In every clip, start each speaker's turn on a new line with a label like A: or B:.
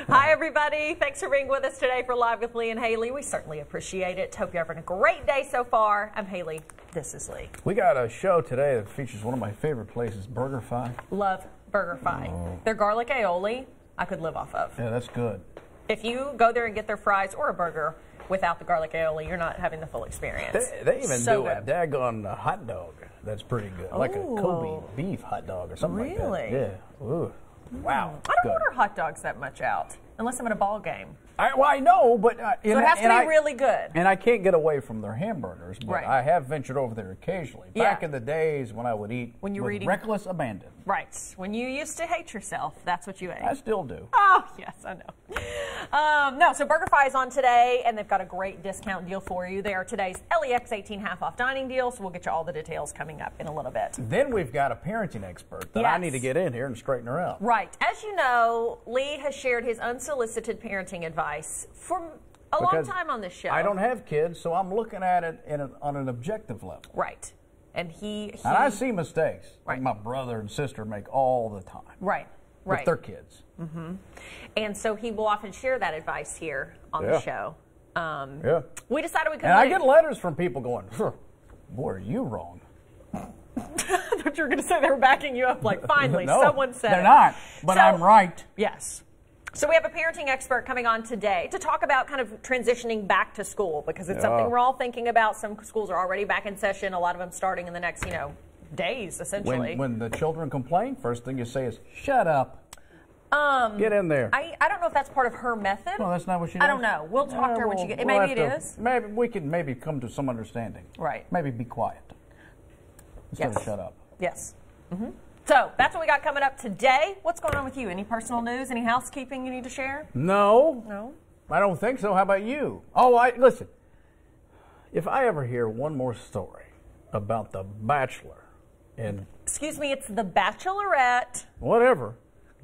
A: Hi, everybody. Thanks for being with us today for Live with Lee and Hayley. We certainly appreciate it. Hope you're having a great day so far. I'm Hayley. This is Lee.
B: We got a show today that features one of my favorite places, BurgerFi.
A: Love BurgerFi. Their garlic aioli, I could live off of.
B: Yeah, that's good.
A: If you go there and get their fries or a burger without the garlic aioli, you're not having the full experience.
B: They even
A: So
B: do a
A: good.
B: daggone hot dog that's pretty good. Like a Kobe beef hot dog or something like that.
A: Really?
B: Yeah. Ooh. Wow.
A: I don't
B: Good.
A: order hot dogs that much out unless I'm at a ball game.
B: I know, but
A: So it has to be really good.
B: And I can't get away from their hamburgers, but
A: Right.
B: I have ventured over there occasionally.
A: Yeah.
B: Back in the days when I would eat
A: When you were
B: with
A: eating-
B: reckless abandon.
A: Right. When you used to hate yourself, that's what you ate.
B: I still do.
A: Oh, yes, I know. No, so BurgerFi is on today, and they've got a great discount deal for you. They are today's LEX 18 half-off dining deal, so we'll get you all the details coming up in a little bit.
B: Then we've got a parenting expert that I
A: Yes.
B: need to get in here and straighten her out.
A: Right. As you know, Lee has shared his unsolicited parenting advice for a long
B: Because
A: time on this show.
B: I don't have kids, so I'm looking at it on an objective level.
A: Right. And he
B: And I see mistakes
A: Right.
B: like my brother and sister make all the time
A: Right.
B: with
A: Right.
B: their kids.
A: And so he will often share that advice here on the
B: Yeah.
A: show.
B: Yeah.
A: We decided we could.
B: And I get letters from people going, boy, are you wrong?
A: I thought you were going to say they were backing you up. Like, finally,
B: No,
A: someone said
B: they're
A: it.
B: not, but
A: So-
B: I'm right.
A: Yes. So we have a parenting expert coming on today to talk about kind of transitioning back to school, because it's something we're all thinking about. Some schools are already back in session. A lot of them starting in the next, days, essentially.
B: When the children complain, first thing you say is, shut up. Get in there.
A: I don't know if that's part of her method.
B: No, that's not what she
A: I
B: does.
A: don't know. We'll talk to her when she gets.
B: we'll
A: Maybe
B: have
A: it
B: to-
A: is.
B: Maybe we can come to some understanding.
A: Right.
B: Maybe be quiet instead
A: Yes.
B: of shut up.
A: Yes. So that's what we got coming up today. What's going on with you? Any personal news? Any housekeeping you need to share?
B: No.
A: No.
B: I don't think so. How about you? Listen. If I ever hear one more story about The Bachelor and
A: Excuse me, it's The Bachelorette.
B: whatever,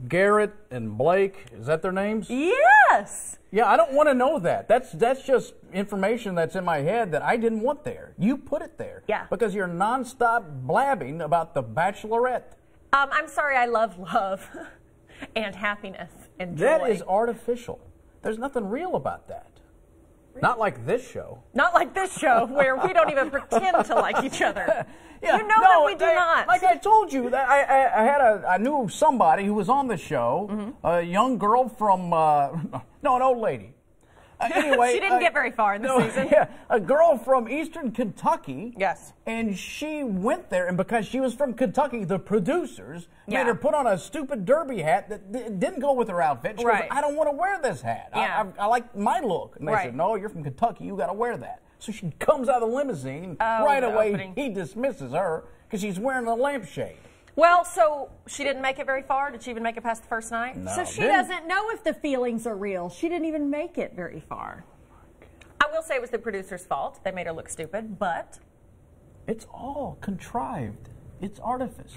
B: Garrett and Blake, is that their names?
A: Yes.
B: Yeah, I don't want to know that. That's just information that's in my head that I didn't want there. You put it there.
A: Yeah.
B: Because you're nonstop blabbing about The Bachelorette.
A: I'm sorry. I love and happiness and joy.
B: That is artificial. There's nothing real about that. Not like this show.
A: Not like this show where we don't even pretend to like each other.
B: Yeah,
A: you know that we do not.
B: Like I told you, that I knew somebody who was on the show, a young girl from, an old lady. Anyway,
A: She didn't get very far in the season.
B: Yeah, a girl from Eastern Kentucky.
A: Yes.
B: And she went there, and because she was from Kentucky, the producers
A: Yeah.
B: made her put on a stupid derby hat that didn't go with her outfit. She
A: Right.
B: goes, I don't want to wear this hat.
A: Yeah.
B: I like my look. And they
A: Right.
B: said, no, you're from Kentucky. You got to wear that. So she comes out of the limousine.
A: Oh,
B: right
A: the
B: away,
A: opening.
B: he dismisses her because she's wearing a lampshade.
A: Well, so she didn't make it very far. Did she even make it past the first night?
B: No,
C: So she
B: didn't.
C: doesn't know if the feelings are real. She didn't even make it very far.
A: I will say it was the producer's fault. They made her look stupid, but
B: It's all contrived. It's artifice.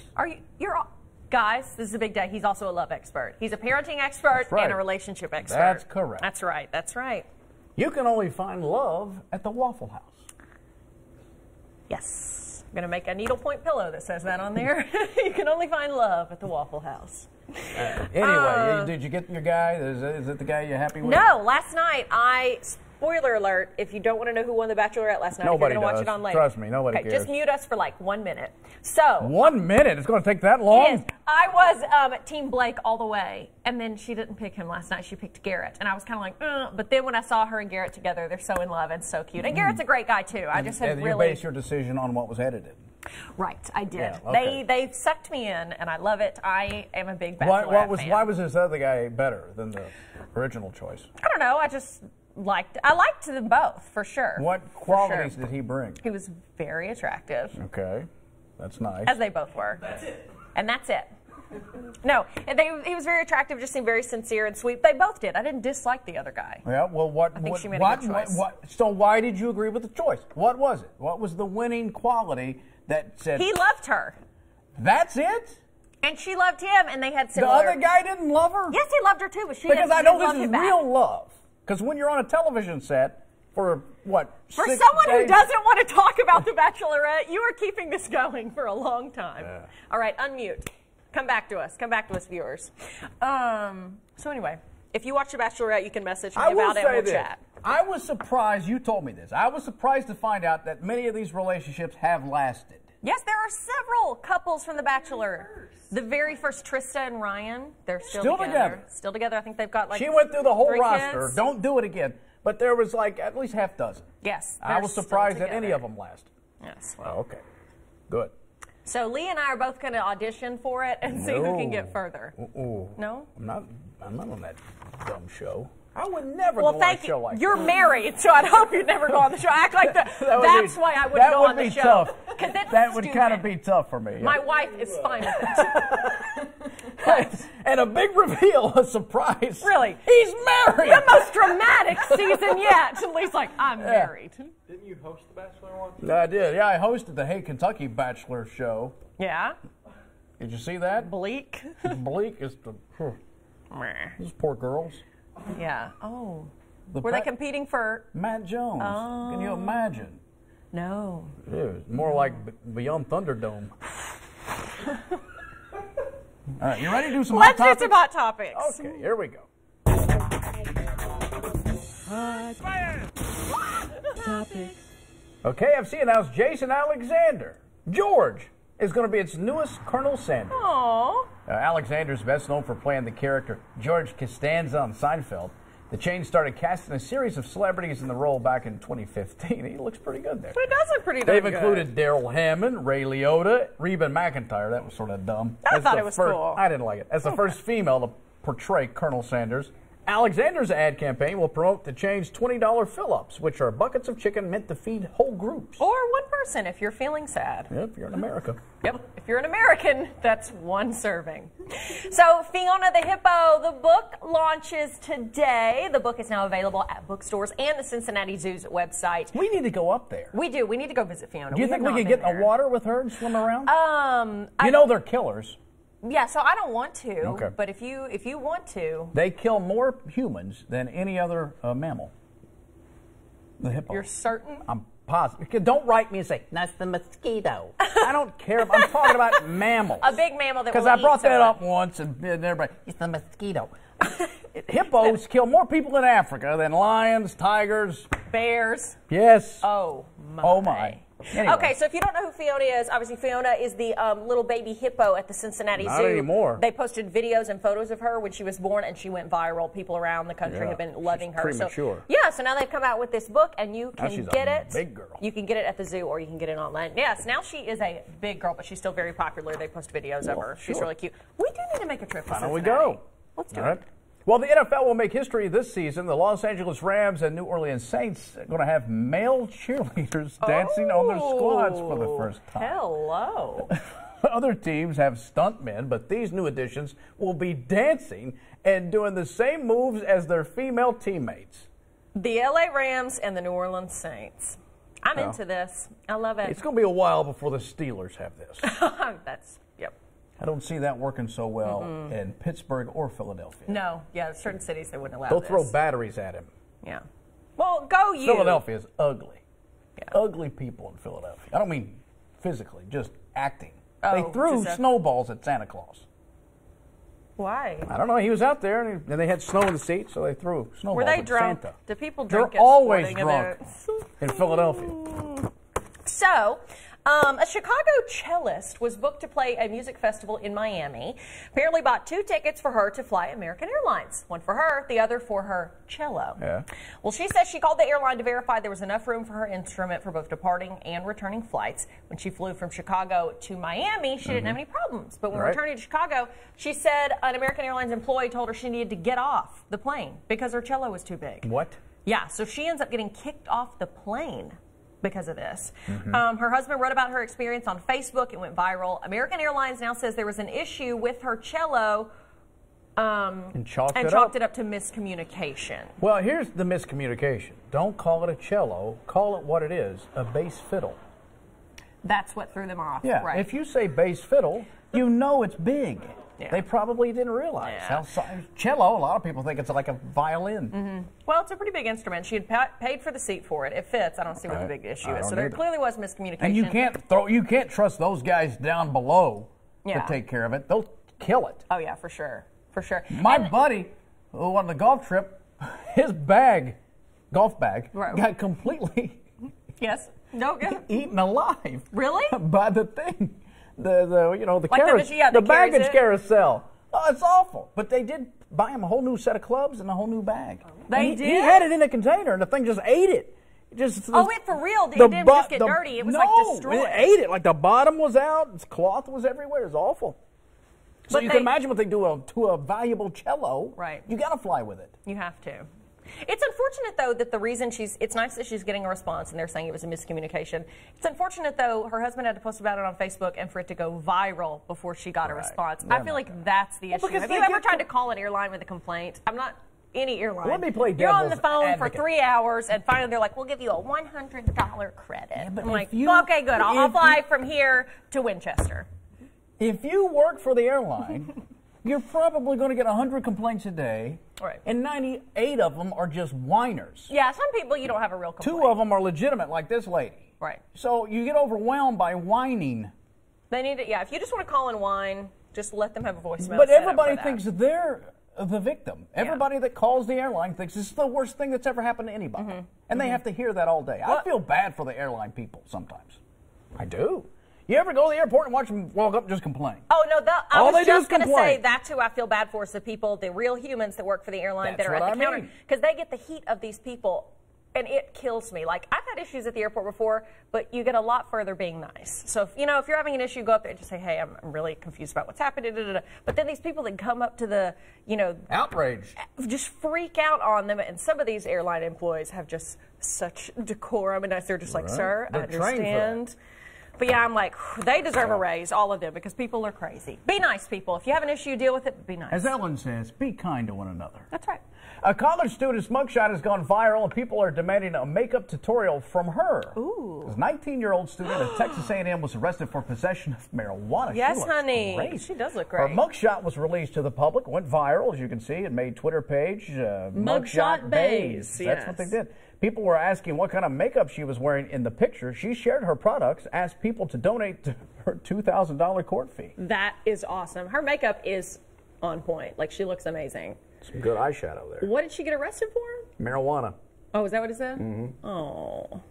A: you're all, guys, this is a big day. He's also a love expert. He's a parenting expert
B: That's right.
A: and a relationship expert.
B: That's correct.
A: That's right. That's right.
B: You can only find love at the Waffle House.
A: Yes. I'm going to make a needlepoint pillow that says that on there. You can only find love at the Waffle House.
B: Anyway, did you get your guy? Is it the guy you're happy with?
A: No, last night spoiler alert, if you don't want to know who won The Bachelorette last night,
B: Nobody
A: if you're going to watch
B: does.
A: it on later.
B: Trust me, nobody
A: okay,
B: cares.
A: just mute us for like 1 minute. So
B: 1 minute? It's going to take that long?
A: Yes, I was Team Blake all the way, and then she didn't pick him last night. She picked Garrett, and I was kind of like, but then when I saw her and Garrett together, they're so in love and so cute. And Garrett's a great guy too. I just had
B: And you
A: really
B: base your decision on what was edited.
A: right. I did.
B: Yeah, okay.
A: They sucked me in, and I love it. I am a big Bachelorette fan.
B: Why was this other guy better than the original choice?
A: I don't know. I just liked them both for sure.
B: What qualities did he bring?
A: He was very attractive,
B: Okay, that's nice.
A: as they both were. That's it. And that's it. No, he was very attractive, just seemed very sincere and sweet. They both did. I didn't dislike the other guy.
B: Yeah, well,
A: I think she made a good choice.
B: So why did you agree with the choice? What was it? What was the winning quality that said,
A: He loved her,
B: that's it?
A: and she loved him, and they had
B: The
A: similar.
B: other guy didn't love her?
A: Yes, he loved her too, but she
B: Because
A: didn't,
B: I know
A: she didn't
B: this is
A: love him
B: real
A: back.
B: love. Because when you're on a television set for, what,
A: For
B: 6
A: someone who
B: days-
A: doesn't want to talk about The Bachelorette, you are keeping this going for a long time.
B: Yeah.
A: All right, unmute. Come back to us. Come back to us, viewers. So anyway, If you watch The Bachelorette, you can message me
B: I will
A: about it and
B: say
A: we'll
B: this.
A: chat.
B: I was surprised, you told me this, I was surprised to find out that many of these relationships have lasted.
A: Yes, there are several couples from The Bachelor. The very first Trista and Ryan, they're still together. Still together. I think they've got like
B: She went through the whole
A: 3
B: roster.
A: kids.
B: Don't do it again. But there was like at least half dozen.
A: Yes.
B: I was
A: they're
B: surprised
A: still
B: that any
A: together.
B: of them lasted.
A: Yes.
B: Oh, okay. Good.
A: So Lee and I are both going to audition for it and see who can get further.
B: Uh-oh.
A: No?
B: I'm not on that dumb show. I would never
A: Well,
B: go on
A: thank
B: a show
A: you.
B: like
A: You're
B: that.
A: married, so I'd hope you'd never go on the show. Act like that. That's why I wouldn't go on the show.
B: Tough.
A: It's
B: That would
A: stupid.
B: kind of be tough for me. Yeah.
A: My wife is fine with it.
B: And a big reveal, a surprise.
A: Really?
B: He's married.
A: The most dramatic season yet. And Lee's like, I'm married.
D: Didn't you host The Bachelor once?
B: I did. Yeah, I hosted the Hey Kentucky Bachelor show.
A: Yeah.
B: Did you see that?
A: Bleak.
B: Bleak is the. Those poor girls.
A: Yeah. Oh.
B: The
A: Were they competing for?
B: Matt Jones. Can you imagine?
A: No.
B: It was more like Beyond Thunderdome. All right, you ready to do some
A: Let's
B: hot topics?
A: do some hot topics.
B: Okay, here we go. KFC announced Jason Alexander. George is going to be its newest Colonel Sanders.
A: Aww.
B: Alexander's best known for playing the character George Costanza on Seinfeld. The chain started casting a series of celebrities in the role back in 2015. He looks pretty good there.
A: It does look pretty
B: They've
A: good.
B: included Daryl Hammond, Ray Liotta, Reba McEntire. That was sort of dumb.
A: I thought it was cool.
B: I didn't like it. As the first female to portray Colonel Sanders. Alexander's ad campaign will promote the chain's $20 fill-ups, which are buckets of chicken meant to feed whole groups.
A: Or one person if you're feeling sad.
B: Yep, you're in America.
A: Yep. If you're an American, that's one serving. So, Fiona the Hippo, the book launches today. The book is now available at bookstores and the Cincinnati Zoo's website.
B: We need to go up there.
A: We do. We need to go visit Fiona.
B: Do you think we could get in the water with her and swim around? You know they're killers.
A: Yeah, so I don't want to.
B: Okay.
A: But if you want to.
B: They kill more humans than any other mammal. The hippo.
A: You're certain?
B: I'm positive. Don't write me and say, that's the mosquito. I don't care. I'm talking about mammals.
A: A big mammal that will
B: Because I brought
A: eat
B: that
A: someone.
B: up once and everybody, it's the mosquito. Hippos kill more people in Africa than lions, tigers.
A: Bears.
B: Yes.
A: Oh, my.
B: Oh, my. Anyway.
A: Okay, so if you don't know who Fiona is, obviously Fiona is the little baby hippo at the Cincinnati
B: Not
A: Zoo.
B: anymore.
A: They posted videos and photos of her when she was born, and she went viral. People around the country have been loving her.
B: premature.
A: So now they've come out with this book, and you
B: Now
A: can
B: she's
A: get
B: a
A: it.
B: big girl.
A: You can get it at the zoo, or you can get it online. Yes, now she is a big girl, but she's still very popular. They post videos of her. She's
B: sure.
A: really cute. We do need to make a trip to
B: Why don't
A: Cincinnati.
B: we go?
A: Let's do
B: All
A: it.
B: right. Well, the NFL will make history this season. The Los Angeles Rams and New Orleans Saints are going to have male cheerleaders dancing on their squads for the first time.
A: Hello.
B: Other teams have stuntmen, but these new additions will be dancing and doing the same moves as their female teammates.
A: The LA Rams and the New Orleans Saints. I'm into this. I love it.
B: It's going to be a while before the Steelers have this.
A: That's, yep.
B: I don't see that working so well in Pittsburgh or Philadelphia.
A: No, yeah, certain cities they wouldn't allow
B: They'll
A: this.
B: throw batteries at him.
A: Yeah. Well, go you.
B: Philadelphia is ugly.
A: Yeah.
B: Ugly people in Philadelphia. I don't mean physically, just acting.
A: Oh,
B: they threw snowballs at Santa Claus.
A: Why?
B: I don't know. He was out there, and they had snow in the seats, so they threw snowballs
A: Were they
B: at
A: drunk?
B: Santa.
A: Do people
B: They're
A: drink at
B: always
A: sporting
B: drunk
A: events?
B: in Philadelphia.
A: So, a Chicago cellist was booked to play a music festival in Miami. Apparently bought 2 tickets for her to fly American Airlines. One for her, the other for her cello.
B: Yeah.
A: Well, she says she called the airline to verify there was enough room for her instrument for both departing and returning flights. When she flew from Chicago to Miami, she didn't have any problems. But when returning to Chicago, she said an American Airlines employee told her she needed to get off the plane because her cello was too big.
B: What?
A: Yeah, so she ends up getting kicked off the plane because of this. Her husband wrote about her experience on Facebook. It went viral. American Airlines now says there was an issue with her cello
B: And chalked
A: it up to miscommunication.
B: Well, here's the miscommunication. Don't call it a cello. Call it what it is, a bass fiddle.
A: That's what threw them off.
B: Yeah,
A: Right.
B: if you say bass fiddle, you know it's big.
A: Yeah.
B: They probably didn't realize how cello. A lot of people think it's like a violin.
A: Well, it's a pretty big instrument. She had paid for the seat for it. It fits. I don't see what the big issue is. So there clearly was miscommunication.
B: And you can't trust those guys down below to take care of it. They'll kill it.
A: Oh yeah, for sure, for sure.
B: My buddy on the golf trip, his golf bag, got completely eaten alive.
A: Really?
B: By the thing, the
A: like
B: baggage carousel. Oh, it's awful. But they did buy him a whole new set of clubs and a whole new bag.
A: They did?
B: He had it in a container, and the thing just ate it.
A: It for real? It didn't just get dirty. It was like destroyed.
B: It ate it. Like the bottom was out. Its cloth was everywhere. It was awful. So you can imagine what they do to a valuable cello.
A: Right.
B: You got to fly with it.
A: You have to. It's unfortunate, though, that the reason it's nice that she's getting a response and they're saying it was a miscommunication. It's unfortunate, though, her husband had to post about it on Facebook and for it to go viral before she got a response. I feel like that's the issue. Have you ever tried to call an airline with a complaint? I'm not any airline.
B: Let me play
A: You're on the phone
B: advocate.
A: for 3 hours and finally they're like, we'll give you a $100 credit. Yeah,
B: but
A: I'm like, okay, good. I'll fly from here to Winchester.
B: If you work for the airline, you're probably going to get 100 complaints a day, and 98 of them are just whiners.
A: Yeah, some people you don't have a real complaint.
B: 2 of them are legitimate, like this lady.
A: Right.
B: So you get overwhelmed by whining.
A: They need to, if you just want to call and whine, just let them have a voicemail.
B: But everybody thinks they're the victim. Everybody that calls the airline thinks this is the worst thing that's ever happened to anybody. And they have to hear that all day. I feel bad for the airline people sometimes. I do. You ever go to the airport and watch them walk up and just complain?
A: Oh, no, I was just going to say that's who I feel bad for, is the people, the real humans that work for the airline that are at the counter. Because they get the heat of these people, and it kills me. Like, I've had issues at the airport before, but you get a lot further being nice. So, if you're having an issue, go up there and just say, hey, I'm really confused about what's happening. But then these people that come up to the,
B: outrage,
A: just freak out on them. And some of these airline employees have just such decorum, and they're just like, sir, I understand. But yeah, I'm like, they deserve a raise, all of them, because people are crazy. Be nice, people. If you have an issue, deal with it, but be nice.
B: As Ellen says, be kind to one another.
A: That's right.
B: A college student's mugshot has gone viral, and people are demanding a makeup tutorial from her.
A: Ooh.
B: This 19-year-old student at Texas A&M was arrested for possession of marijuana.
A: Yes, honey. Great. She does look great.
B: Her mugshot was released to the public, went viral, as you can see. It made Twitter page,
A: Mugshot Bays.
B: That's what they did. People were asking what kind of makeup she was wearing in the picture. She shared her products, asked people to donate to her $2,000 court fee.
A: That is awesome. Her makeup is on point. Like, she looks amazing.
B: Some good eyeshadow there.
A: What did she get arrested for?
B: Marijuana.
A: Oh, is that what it said?
B: Mm-hmm.
A: Oh.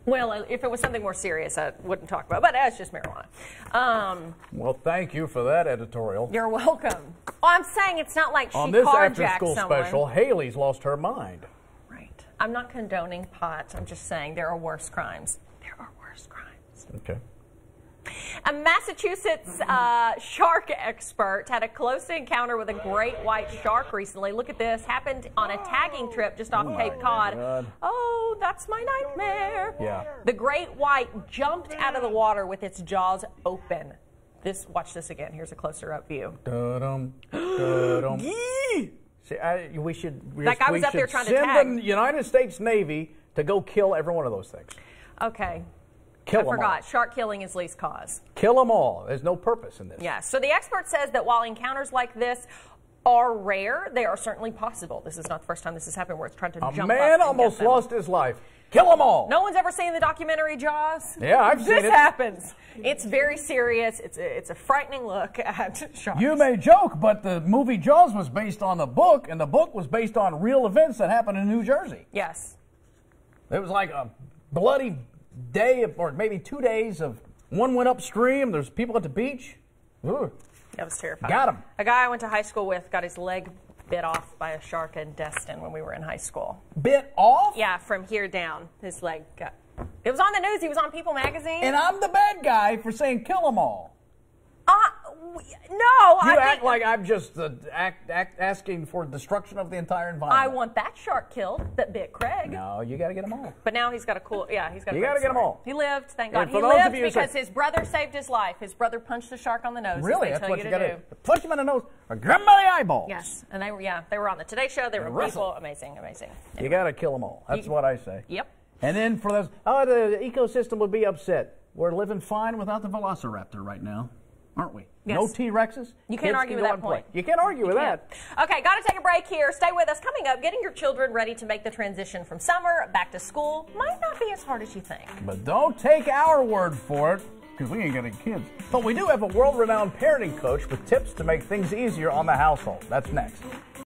A: Well, if it was something more serious, I wouldn't talk about it. But that's just marijuana.
B: Well, thank you for that editorial.
A: You're welcome. Oh, I'm saying it's not like she
B: on this
A: carjacked
B: after-school
A: someone.
B: Special, Hayley's lost her mind.
A: Right. I'm not condoning pot. I'm just saying there are worse crimes. There are worse crimes.
B: Okay.
A: A Massachusetts shark expert had a close encounter with a great white shark recently. Look at this. Happened on a tagging trip just off Cape Cod.
B: God.
A: Oh, that's my nightmare.
B: Yeah.
A: The great white jumped out of the water with its jaws open. Watch this again. Here's a closer up view.
B: Da-dum, da-dum. See, we should
A: that guy was up there trying to tag.
B: Send the United States Navy to go kill every one of those things.
A: Okay.
B: Kill
A: I
B: them
A: forgot.
B: all.
A: Shark killing is least cause.
B: Kill them all. There's no purpose in this.
A: Yeah. So the expert says that while encounters like this are rare, they are certainly possible. This is not the first time this has happened where it's trying to jump up.
B: A man almost lost his life. Kill them all.
A: No one's ever seen the documentary Jaws?
B: Yeah, I've seen it.
A: This happens. It's very serious. It's a frightening look at sharks.
B: You may joke, but the movie Jaws was based on the book, and the book was based on real events that happened in New Jersey.
A: Yes.
B: It was like a bloody day, or maybe 2 days of one went upstream. There's people at the beach. Ooh.
A: That was terrifying.
B: Got him.
A: A guy I went to high school with got his leg bit off by a shark in Destin when we were in high school.
B: Bit off?
A: Yeah, from here down. His leg got... It was on the news. He was on People magazine.
B: And I'm the bad guy for saying kill them all.
A: No,
B: you act like I'm just asking for destruction of the entire environment.
A: I want that shark killed that bit Craig.
B: No, you got to get them all.
A: But now he's got a cool, he's got a
B: You got to get them all.
A: He lived, thank God.
B: And
A: He lived because his brother saved his life. His brother punched the shark on the nose.
B: Really?
A: That's
B: what
A: you
B: got
A: to do.
B: Punch him in the nose or grab him by the eyeballs.
A: Yes, and they were on the Today Show. They were people. Amazing. Anyway.
B: You got to kill them all. That's what I say.
A: Yep.
B: And then for those, the ecosystem would be upset. We're living fine without the velociraptor right now, aren't we?
A: Yes.
B: No T-Rexes?
A: You can't argue with that point.
B: You can't argue with that.
A: Okay, got to take a break here. Stay with us. Coming up, getting your children ready to make the transition from summer back to school might not be as hard as you think.
B: But don't take our word for it, because we ain't got any kids. But we do have a world-renowned parenting coach with tips to make things easier on the household. That's next.